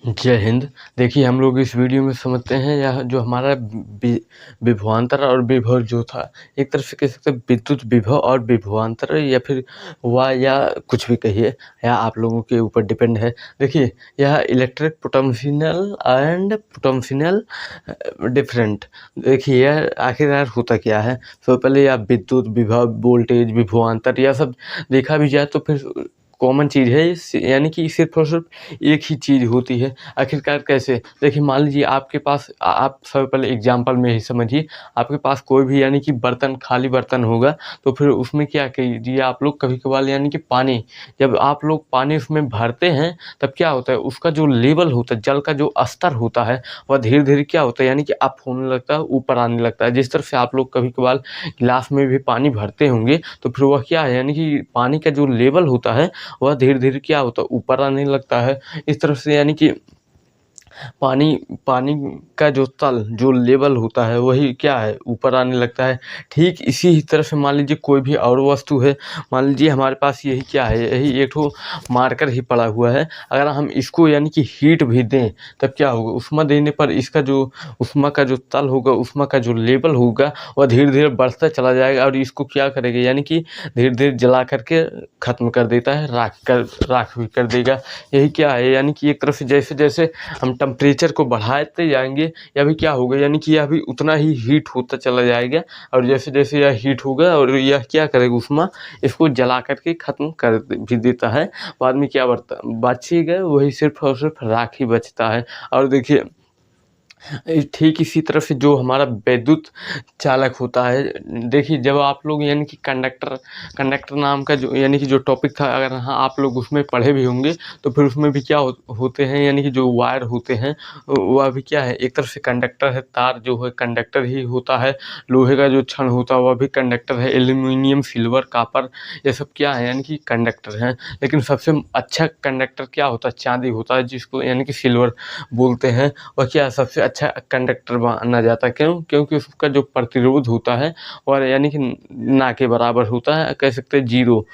जय हिंद। देखिए हम लोग इस वीडियो में समझते हैं यह जो हमारा विभवांतर और विभव जो था, एक तरह से कह सकते हैं विद्युत विभव और विभवांतर या फिर या कुछ भी कहिए, या आप लोगों के ऊपर डिपेंड है। देखिए यह electric potential and potential different. देखिए यह आखिरकार होता क्या है। तो पहले यह विद्युत विभव, वोल्टेज, विभवांतर यह सब देखा भी जाए तो फिर कॉमन चीज़ है, यानी कि सिर्फ और सिर्फ एक ही चीज़ होती है। आखिरकार कैसे? देखिए मान लीजिए आपके पास आप सबसे पहले एग्जांपल में ही समझिए, आपके पास कोई भी यानी कि बर्तन, खाली बर्तन होगा तो फिर उसमें क्या कीजिए आप लोग, कभी कभार यानी कि पानी, जब आप लोग पानी उसमें भरते हैं तब क्या होता है, उसका जो लेवल होता है, जल का जो स्तर होता है वह धीरे धीरे क्या होता है यानी कि अप होने लगता है, ऊपर आने लगता है। जिस तरह से आप लोग कभी कभार गिलास में भी पानी भरते होंगे तो फिर वह क्या है यानी कि पानी का जो लेवल होता है वह धीरे-धीरे क्या होता है, ऊपर आने लगता है। इस तरफ से यानी कि पानी पानी का जो तल, जो लेवल होता है वही क्या है, ऊपर आने लगता है। ठीक इसी ही तरह से मान लीजिए कोई भी और वस्तु है, मान लीजिए हमारे पास यही क्या है, यही एक ठो मार्कर ही पड़ा हुआ है। अगर हम इसको यानी कि हीट भी दें तब क्या होगा, ऊष्मा देने पर इसका जो ऊष्मा का जो तल होगा, ऊष्मा का जो लेवल होगा वह धीरे-धीरे बढ़ता चला जाएगा और इसको क्या करेगा यानी कि धीरे-धीरे जला करके ख़त्म कर देता है, राख भी कर देगा। यही क्या है यानी कि एक तरफ से जैसे-जैसे हम टेम्परेचर को बढ़ाते जाएंगे, यह भी क्या होगा यानी कि यह भी उतना ही हीट होता चला जाएगा। और जैसे-जैसे यह हीट होगा और यह क्या करेगा, ऊष्मा इसको जला करके ख़त्म कर भी देता है। बाद में क्या बचेगा, वही सिर्फ़ और सिर्फ़ राख ही बचता है। और देखिए ठीक इसी तरह से जो हमारा विद्युत चालक होता है, देखिए जब आप लोग यानी कि कंडक्टर नाम का जो यानी कि जो टॉपिक था, अगर हाँ आप लोग उसमें पढ़े भी होंगे तो फिर उसमें भी क्या होते हैं यानी कि जो वायर होते हैं वह भी क्या है, एक तरफ से कंडक्टर है, तार जो है कंडक्टर ही होता है। लोहे का जो छड़ होता है वह भी कंडक्टर है। एल्यूमिनियम, सिल्वर, कॉपर ये सब क्या है यानी कि कंडक्टर हैं। लेकिन सबसे अच्छा कंडक्टर क्या होता है, चांदी होता है, जिसको यानी कि सिल्वर बोलते हैं। वह क्या है, सबसे अच्छा कंडक्टर माना जाता है। क्यों? क्योंकि उसका जो प्रतिरोध होता है और यानी कि ना के बराबर होता है, कह सकते हैं जीरो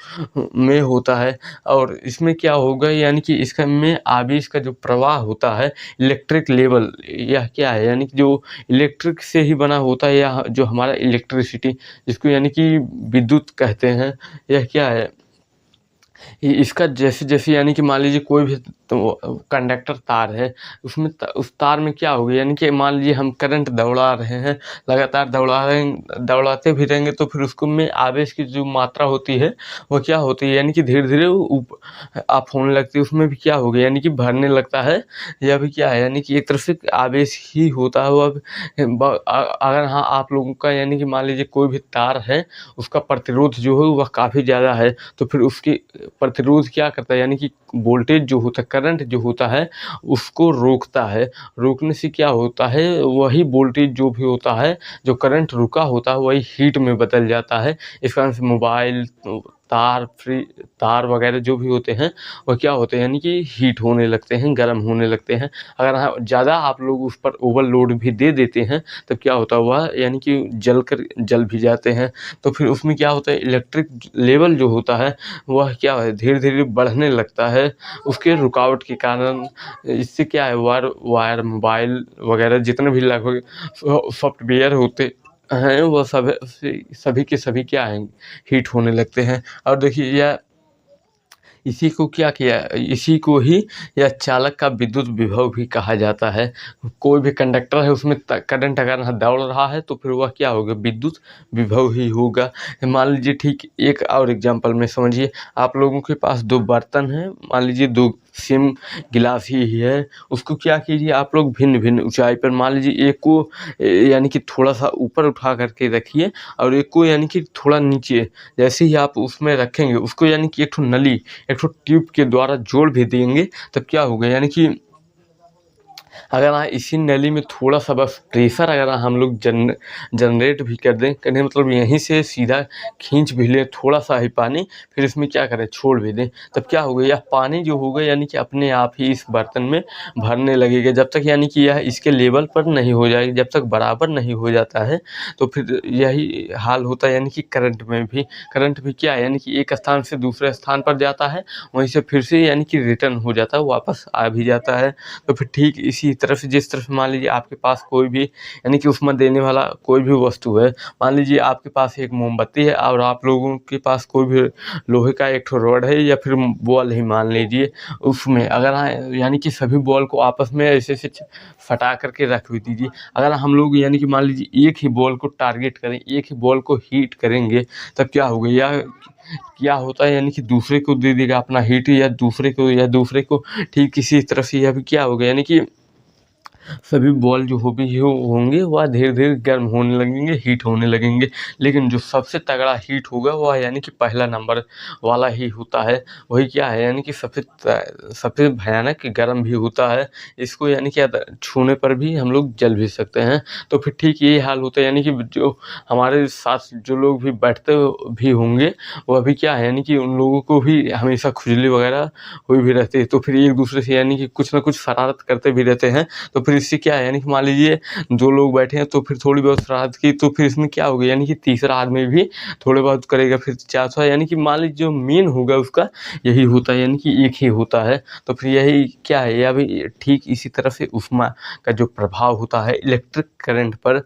में होता है। और इसमें क्या होगा यानी कि इसका में आवेश का जो प्रवाह होता है, इलेक्ट्रिक लेवल, यह क्या है यानी कि जो इलेक्ट्रिक से ही बना होता है, या जो हमारा इलेक्ट्रिसिटी जिसको यानी कि विद्युत कहते हैं, यह क्या है, इसका जैसे-जैसे यानी कि मान लीजिए कोई भी तो कंडक्टर तार है, उसमें उस तार में क्या होगा यानी कि मान लीजिए हम करंट दौड़ा रहे हैं, लगातार दौड़ाते भी रहेंगे तो फिर उसको में आवेश की जो मात्रा होती है वो क्या होती है यानी कि धीरे-धीरे अप होने लगती है। उसमें भी क्या होगा यानी कि भरने लगता है। यह भी क्या है यानी कि एक तरफ से आवेश ही होता है। वो अगर हाँ आप लोगों का यानी कि मान लीजिए कोई भी तार है, उसका प्रतिरोध जो है वह काफ़ी ज़्यादा है, तो फिर उसकी प्रतिरोध क्या करता है यानी कि वोल्टेज जो होता है, करंट जो होता है उसको रोकता है। रोकने से क्या होता है, वही वोल्टेज जो भी होता है, जो करंट रुका होता है वही हीट में बदल जाता है। इस कारण से मोबाइल, तार वगैरह जो भी होते हैं वह क्या होते हैं यानी कि हीट होने लगते हैं, गर्म होने लगते हैं। अगर हाँ ज़्यादा आप लोग उस पर ओवरलोड भी दे देते हैं तब क्या होता है, वह यानी कि जल भी जाते हैं। तो फिर उसमें क्या होता है, इलेक्ट्रिक लेवल जो होता है वह क्या है धीरे-धीरे बढ़ने लगता है उसके रुकावट के कारण। इससे क्या है, वायर मोबाइल वगैरह जितने भी लगभग सॉफ्टवेयर होते हैं वो सभी के सभी क्या हैं, हीट होने लगते हैं। और देखिए यह इसी को ही यह चालक का विद्युत विभव भी कहा जाता है। कोई भी कंडक्टर है उसमें करंट अगर दौड़ रहा है तो फिर वह क्या होगा, विद्युत विभव ही होगा। मान लीजिए ठीक एक और एग्जांपल में समझिए, आप लोगों के पास दो बर्तन हैं, मान लीजिए दो सेम गिलास ही है, उसको क्या कीजिए आप लोग भिन्न भिन्न ऊंचाई पर, मान लीजिए एक को यानी कि थोड़ा सा ऊपर उठा करके रखिए और एक को यानी कि थोड़ा नीचे। जैसे ही आप उसमें रखेंगे उसको यानी कि एक ठो ट्यूब के द्वारा जोड़ भी देंगे तब क्या होगा यानी कि अगर हाँ इसी नली में थोड़ा-सा बस प्रेशर अगर हम लोग जनरेट भी कर दें, कहने मतलब यहीं से सीधा खींच भी लें थोड़ा-सा ही पानी, फिर इसमें क्या करें छोड़ भी दें, तब क्या होगा यह पानी जो होगा यानी कि अपने आप ही इस बर्तन में भरने लगेगा। जब तक यानी कि यह इसके लेवल पर नहीं हो जाएगी, जब तक बराबर नहीं हो जाता है, तो फिर यही हाल होता है। यानी कि करंट भी क्या है यानी कि एक स्थान से दूसरे स्थान पर जाता है, वहीं से फिर से यानी कि रिटर्न हो जाता है, वापस आ भी जाता है। तो फिर ठीक इसी तरह से जिस तरह से मान लीजिए आपके पास कोई भी यानी कि ऊष्मा देने वाला कोई भी वस्तु है, मान लीजिए आपके पास एक मोमबत्ती है और आप लोगों के पास कोई भी लोहे का एक ठो रॉड है या फिर बॉल ही मान लीजिए, उसमें अगर यानी कि सभी बॉल को आपस में ऐसे फटा करके रख भी दीजिए। अगर हम लोग यानी कि मान लीजिए एक ही बॉल को टारगेट करें, एक ही बॉल को हीट करेंगे, तब क्या होगा या क्या होता है यानी कि दूसरे को दे देगा अपना हीट, या दूसरे को ठीक इसी तरह से यह भी क्या होगा यानी कि सभी बॉल जो होंगे वह धीरे-धीरे गर्म होने लगेंगे, हीट होने लगेंगे। लेकिन जो सबसे तगड़ा हीट होगा वह यानी कि पहला नंबर वाला ही होता है। वही क्या है यानी कि सबसे भयानक गर्म भी होता है। इसको यानी कि छूने पर भी हम लोग जल भी सकते हैं। तो फिर ठीक यही हाल होता है यानी कि जो हमारे साथ जो लोग भी बैठते भी होंगे, वह भी क्या है यानी कि उन लोगों को भी हमेशा खुजली वगैरह हुई भी रहती है। तो फिर एक दूसरे से यानी कि कुछ न कुछ शरारत करते भी रहते हैं। तो फिर इससे क्या है यानी कि मान लीजिए 2 लोग बैठे हैं तो फिर थोड़ी बहुत शरारत की, तो फिर इसमें क्या होगा यानी कि तीसरा आदमी भी थोड़े बहुत करेगा, फिर चौथा यानी कि मान लीजिए जो मेन होगा उसका यही होता है, यानी कि एक ही होता है। तो फिर यही क्या है, यह भी ठीक इसी तरह से ऊष्मा का जो प्रभाव होता है इलेक्ट्रिक करंट पर,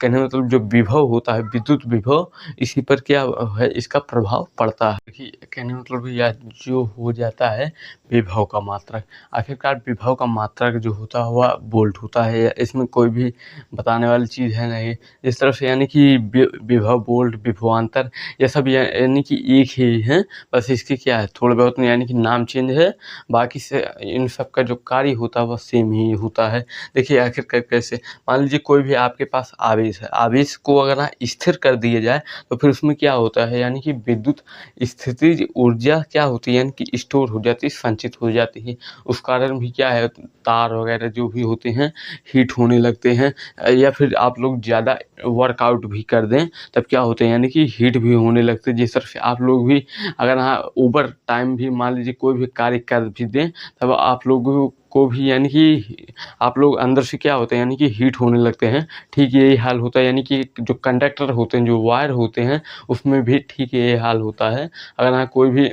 कहने मतलब जो विभव होता है, विद्युत विभव, इसी पर क्या है इसका प्रभाव पड़ता है। देखिए कहने मतलब यह जो हो जाता है विभव का मात्रक, आखिरकार विभव का मात्रक जो होता है वह वोल्ट होता है, या इसमें कोई भी बताने वाली चीज़ है नहीं। इस तरफ से यानी कि विभव, वोल्ट, विभवांतर, ये सब यानी कि एक ही है, बस इसकी क्या है थोड़ा बहुत यानी कि नाम चेंज है, बाकी से इन सब का जो कार्य होता है वह सेम ही होता है। देखिए आखिरकार कैसे, मान लीजिए कोई भी आपके पास आवेश है, आवेश को अगर स्थिर कर दिया जाए तो फिर उसमें क्या होता है यानी कि विद्युत स्थितिज ऊर्जा क्या होती है यानी कि स्टोर हो जाती है, संचित हो जाती है। उस कारण भी क्या है तार वगैरह जो भी होते हैं हीट होने लगते हैं, या फिर आप लोग ज़्यादा वर्कआउट भी कर दें तब क्या होते हैं यानी कि हीट भी होने लगते हैं। जिस तरह से आप लोग भी अगर ओवर टाइम भी मान लीजिए कोई भी कार्य कर भी दें, तब आप लोगों को भी यानी कि आप लोग अंदर से क्या होते हैं यानी कि हीट होने लगते हैं। ठीक यही हाल होता है यानी कि जो कंडक्टर होते हैं, जो वायर होते हैं, उसमें भी ठीक यही हाल होता है। अगर कोई भी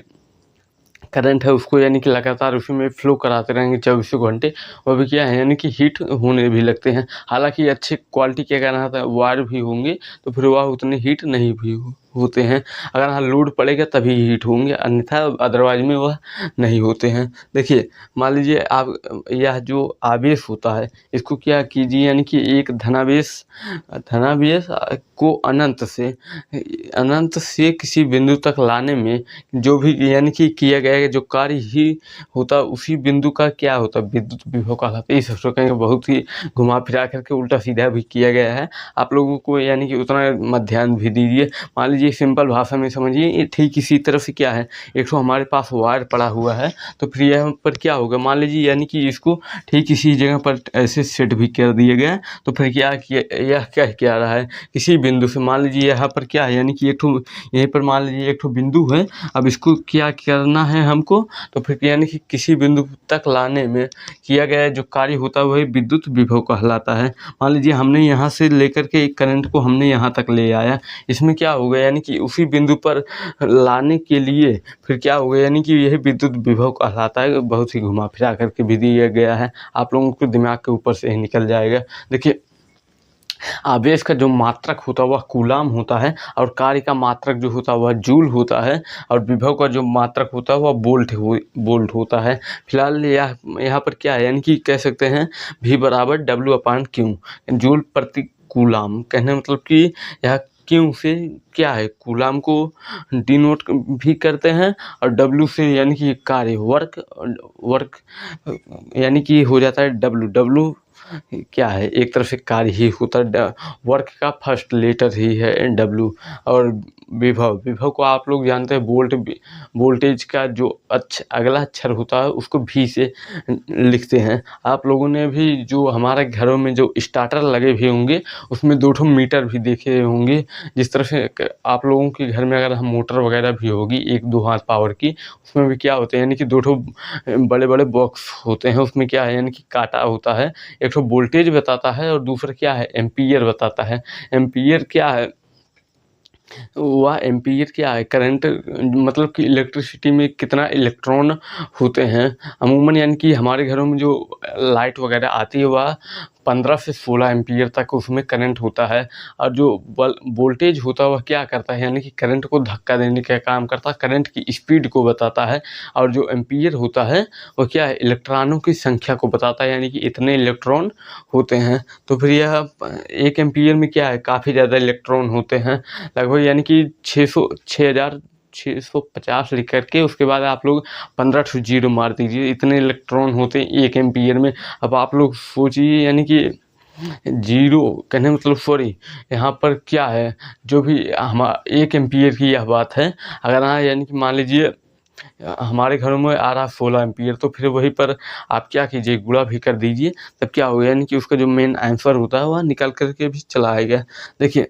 करंट है उसको यानी कि लगातार उसी में फ्लो कराते रहेंगे चौबीसों घंटे, वो भी क्या है यानी कि हीट होने भी लगते हैं। हालांकि अच्छे क्वालिटी के अगर वायर भी होंगे तो फिर वह उतने हीट नहीं भी होते हैं। अगर लोड पड़ेगा तभी हीट होंगे, अन्यथा अदरवाइज में वह नहीं होते हैं। देखिए मान लीजिए आप यह जो आवेश होता है इसको क्या कीजिए यानी कि एक धनावेश को अनंत से किसी बिंदु तक लाने में जो भी यानी कि किया गया है जो कार्य ही होता है, उसी बिंदु का क्या होता है विद्युत विभव कहलाता है। इस कहेंगे बहुत ही घुमा फिरा करके उल्टा सीधा भी किया गया है, आप लोगों को यानी कि उतना मत ध्यान भी दीजिए। मान लीजिए सिंपल भाषा में समझिए, ये ठीक इसी तरह से क्या है, एक तो हमारे पास वायर पड़ा हुआ है, तो फिर यहाँ पर क्या होगा मान लीजिए यानी कि इसको ठीक इसी जगह पर ऐसे सेट भी कर दिया गया, तो फिर क्या किया, यह क्या रहा है किसी बिंदु से मान लीजिए यहाँ पर क्या है यानी कि एक ठो यहीं पर मान लीजिए एक ठो बिंदु है, अब इसको क्या करना है हमको, तो फिर यानी कि किसी बिंदु तक लाने में किया गया जो कार्य होता है वही विद्युत विभव कहलाता है। मान लीजिए हमने यहाँ से लेकर के एक करंट को हमने यहाँ तक ले आया, इसमें क्या होगा यानी कि उसी बिंदु पर लाने के लिए फिर क्या होगा यानी कि यही विद्युत विभव कहलाता है। बहुत ही घुमा फिरा करके भी दिया गया है, आप लोगों को दिमाग के ऊपर से ही निकल जाएगा। देखिए आवेश का जो मात्रक होता है वह कूलाम होता है, और कार्य का मात्रक जो होता है वह जूल होता है, और विभव का जो मात्रक होता है वह वोल्ट होता है। फिलहाल यहाँ पर क्या है यानी कि कह सकते हैं V बराबर W/Q, जूल प्रति कूलाम, कहने मतलब कि यह क्यों से क्या है कूलाम को डिनोट भी करते हैं, और W से यानी कि कार्य वर्क यानी कि हो जाता है W क्या है, एक तरफ से कार्य ही होता है, वर्क का फर्स्ट लेटर ही है डब्ल्यू। और विभव, विभव को आप लोग जानते हैं वोल्टेज का जो अगला अक्षर होता है उसको भी से लिखते हैं। आप लोगों ने भी जो हमारे घरों में जो स्टार्टर लगे भी होंगे उसमें 2 ठो मीटर भी देखे होंगे। जिस तरह से आप लोगों के घर में अगर हम मोटर वगैरह भी होगी 1-2 हाथ पावर की, उसमें भी क्या होते हैं यानी कि 2 ठो बड़े-बड़े बॉक्स होते हैं। उसमें क्या है यानी कि काँटा होता है, एक ठो वोल्टेज बताता है और दूसरा क्या है एम्पीयर बताता है। एम्पीयर क्या है, वह एम्पीयर क्या है, करंट मतलब कि इलेक्ट्रिसिटी में कितना इलेक्ट्रॉन होते हैं। अमूमन यानी कि हमारे घरों में जो लाइट वगैरह आती है वह 15 से 16 एम्पीयर तक उसमें करंट होता है। और जो वोल्टेज होता है वह क्या करता है यानी कि करंट को धक्का देने का काम करता है, करंट की स्पीड को बताता है। और जो एम्पीयर होता है वह क्या है, इलेक्ट्रॉनों की संख्या को बताता है, यानी कि इतने इलेक्ट्रॉन होते हैं। तो फिर यह 1 एम्पीयर में क्या है, काफ़ी ज़्यादा इलेक्ट्रॉन होते हैं, लगभग यानी कि 6650 लिख करके उसके बाद आप लोग 15 ठो जीरो मार दीजिए, इतने इलेक्ट्रॉन होते हैं 1 एम्पीयर में। अब आप लोग सोचिए यानी कि जीरो कहने मतलब सॉरी, यहाँ पर क्या है, जो भी 1 एम्पीयर की यह बात है। अगर हाँ यानी कि मान लीजिए हमारे घरों में आ रहा 16 एम्पीयर, तो फिर वहीं पर आप क्या कीजिए, गुणा भी कर दीजिए, तब क्या होगा यानी कि उसका जो मेन आंसर होता है वह निकल कर के भी चला आएगा। देखिए